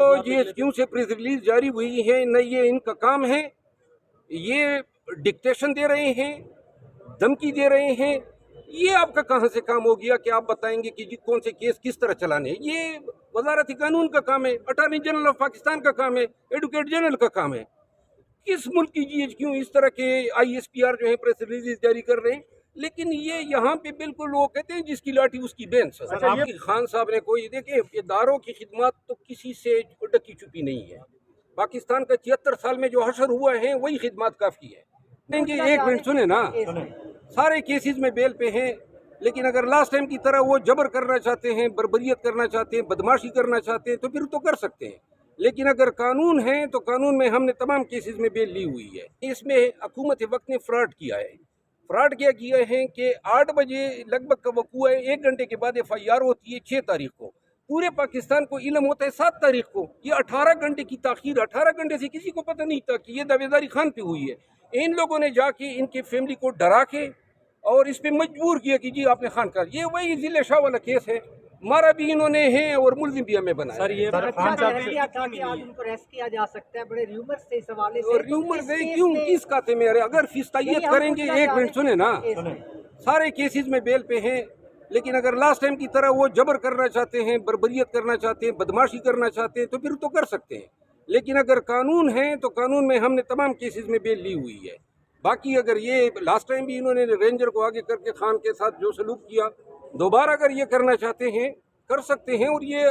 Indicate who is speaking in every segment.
Speaker 1: तो GHQ से press release जारी हुई है, न ये इनका काम है, ये डिक्टेशन दे रहे हैं, धमकी दे रहे हैं। ये आपका कहाँ से काम हो गया कि आप बताएंगे कि कौन से केस किस तरह चलाने? ये वजारत कानून का काम है, अटॉर्नी जनरल ऑफ पाकिस्तान का काम है, एडवोकेट जनरल का काम है। किस मुल्क की GHQ इस तरह के ISPR जो है प्रेस रिलीज जारी कर रहे हैं? लेकिन ये यहाँ पे बिल्कुल वो कहते हैं जिसकी लाठी उसकी बेंच। आपकी खान साहब ने कोई देखिए इदारों की खिदमत तो किसी से ढकी छुपी नहीं है। पाकिस्तान का 76 साल में जो हशर हुआ है वही खिदमत काफ़ी है। एक मिनट सुने ना, सारे केसेस में बेल पे हैं, लेकिन अगर लास्ट टाइम की तरह वो जबर करना चाहते हैं, बर्बरियत करना चाहते हैं, बदमाशी करना चाहते हैं तो फिर तो कर सकते हैं। लेकिन अगर कानून है तो कानून में हमने तमाम केसेस में बेल ली हुई है। इसमें हुकूमत वक्त ने फ्रॉड किया है। फ्रॉड क्या किया है कि 8 बजे लगभग का वकूआ है, 1 घंटे के बाद FIR होती है 6 तारीख को। पूरे पाकिस्तान को इल्म होता है 7 तारीख को। ये 18 घंटे की ताखीर, 18 घंटे से किसी को पता नहीं था कि ये दावेदारी खान पे हुई है। इन लोगों ने जाके इनके फैमिली को डरा के और इस पे मजबूर किया कि जी आपने खान का। ये वही जिले शाह वाला केस है, मारा भी इन्होंने है और मुलजिम भी हमें बनाया।
Speaker 2: सर ये खान साहब
Speaker 3: आज उनको रेस्ट किया जा सकता है, बड़े र्यूमर्स थे इस हवाले से।
Speaker 1: और र्यूमर्स है क्यों, किस खाते में? अरे अगर फिस्तायत करेंगे, एक मिनट सुने ना, सारे केसेस में बेल पे हैं, लेकिन अगर लास्ट टाइम की तरह वो जबर करना चाहते हैं, बर्बरियत करना चाहते हैं, बदमाशी करना चाहते हैं तो फिर तो कर सकते हैं। लेकिन अगर कानून है तो कानून में हमने तमाम केसेस में बेल ली हुई है। बाकी अगर ये लास्ट टाइम भी इन्होंने रेंजर को आगे करके खान के साथ जो सलूक किया, दोबारा अगर ये करना चाहते हैं कर सकते हैं, और ये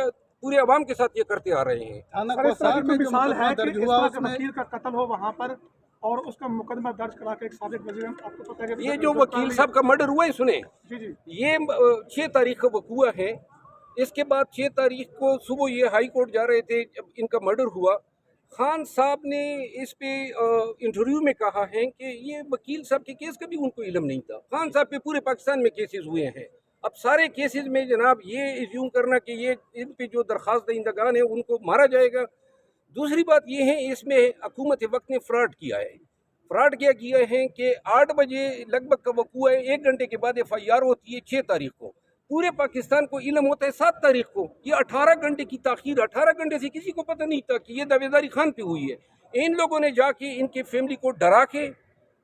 Speaker 1: पूरे अवाम के साथ ये करते आ रहे हैं।
Speaker 4: मिसाल है कि इस तरह से वकील का कत्ल हो वहाँ पर और उसका मुकदमा दर्ज करा के एक साबिक वज़ीर, आपको पता है कि
Speaker 1: ये जो वकील साहब का मर्डर हुआ है, सुने, ये 6 तारीख का वकूआ है। इसके बाद 6 तारीख को सुबह ये हाई कोर्ट जा रहे थे जब इनका मर्डर हुआ। खान साहब ने इस पे इंटरव्यू में कहा है कि ये वकील साहब के केस का भी उनको इल्म नहीं था। खान साहब पे पूरे पाकिस्तान में केसेस हुए हैं। अब सारे केसेस में जनाब ये एज्यूम करना कि ये इन पे जो दरख्वास्त दहिंदगान है उनको मारा जाएगा। दूसरी बात ये है, इसमें हुकूमत वक्त ने फ्रॉड किया है। फ्रॉड क्या किया है कि 8 बजे लगभग का वकूआ है, 1 घंटे के बाद FIR होती है 6 तारीख को। पूरे पाकिस्तान को इल्म होता है 7 तारीख को। ये 18 घंटे की ताखीर, 18 घंटे से किसी को पता नहीं था कि ये दावेदारी खान पे हुई है। इन लोगों ने जाके इनके फैमिली को डरा के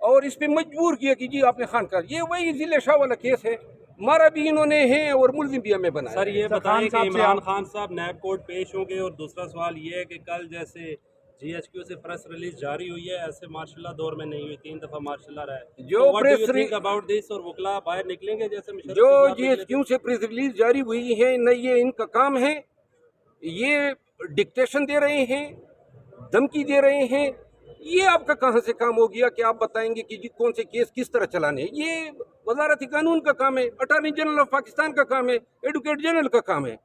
Speaker 1: और इस पे मजबूर किया कि जी आपने खान का। ये वही जिले शाह वाला केस है, मारा भी इन्होंने है और मुलजिम भी हमें बनाया।
Speaker 2: सर ये बताएं कि इमरान खान साहब नैब कोर्ट पेश होंगे, और दूसरा सवाल ये है कि कल जैसे GHQ से प्रेस रिलीज जारी हुई है, ऐसे मार्शल दौर में नहीं हुई, 3 दफा मार्शल रहा है, जो प्रेस रिलीज अबाउट दिस, और वकला बाहर निकलेंगे जैसे
Speaker 1: जो GHQ से प्रेस रिलीज जारी हुई है, न ये इनका काम है, ये डिक्टेशन दे रहे हैं, धमकी दे रहे हैं। ये आपका कहाँ से काम हो गया कि आप बताएंगे कि कौन से केस किस तरह चलाने? ये वजारत कानून का काम है, अटॉर्नी जनरल ऑफ पाकिस्तान का काम है, एडवोकेट जनरल का काम है।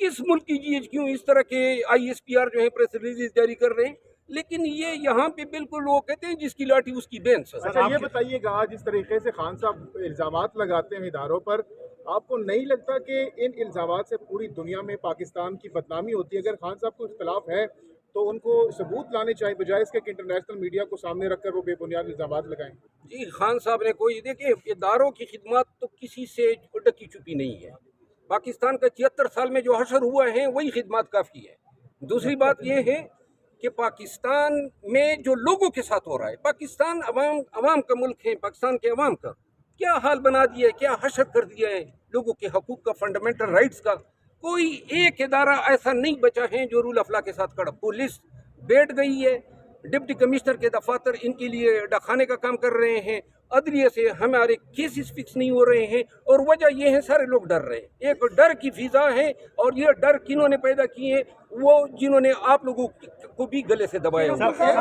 Speaker 1: किस मुल्क की GHQ इस तरह के ISPR जो है प्रेस रिलीज जारी कर रहे हैं? लेकिन ये यहाँ पे बिल्कुल वो कहते हैं जिसकी लाठी उसकी बेंच।
Speaker 5: अच्छा ये बताइएगा, जिस तरीके से खान साहब इल्ज़ामात लगाते हैं इदारों पर, आपको नहीं लगता कि इन इल्ज़ामात से पूरी दुनिया में पाकिस्तान की बदनामी होती है? अगर खान साहब को इख्तलाफ है तो उनको सबूत लाने चाहिए, बजाय इसके कि इंटरनेशनल मीडिया को सामने रखकर वो बेबुनियाद इल्ज़ामात लगाएं।
Speaker 1: जी खान साहब ने कोई देखिए इदारों की खिदमत तो किसी से ढकी छुपी नहीं है। पाकिस्तान का 76 साल में जो हशर हुआ है वही खिदमत काफ़ी है। दूसरी बात यह है कि पाकिस्तान में जो लोगों के साथ हो रहा है, पाकिस्तान अवाम का मुल्क है, पाकिस्तान के अवाम का क्या हाल बना दिया है, क्या हशर कर दिया है लोगों के हकूक़ का, फंडामेंटल राइट्स का। कोई एक इदारा ऐसा नहीं बचा है जो रूल अफला के साथ खड़ा। पुलिस बैठ गई है, डिप्टी कमिश्नर के दफातर इनके लिए डाखाने का काम कर रहे हैं, अदलिया से हमारे केसेस फिक्स नहीं हो रहे हैं, और वजह यह है सारे लोग डर रहे हैं। एक डर की फिजा है, और ये डर किन्होंने पैदा किए हैं? वो जिन्होंने आप लोगों को भी गले से दबाया हुआ है।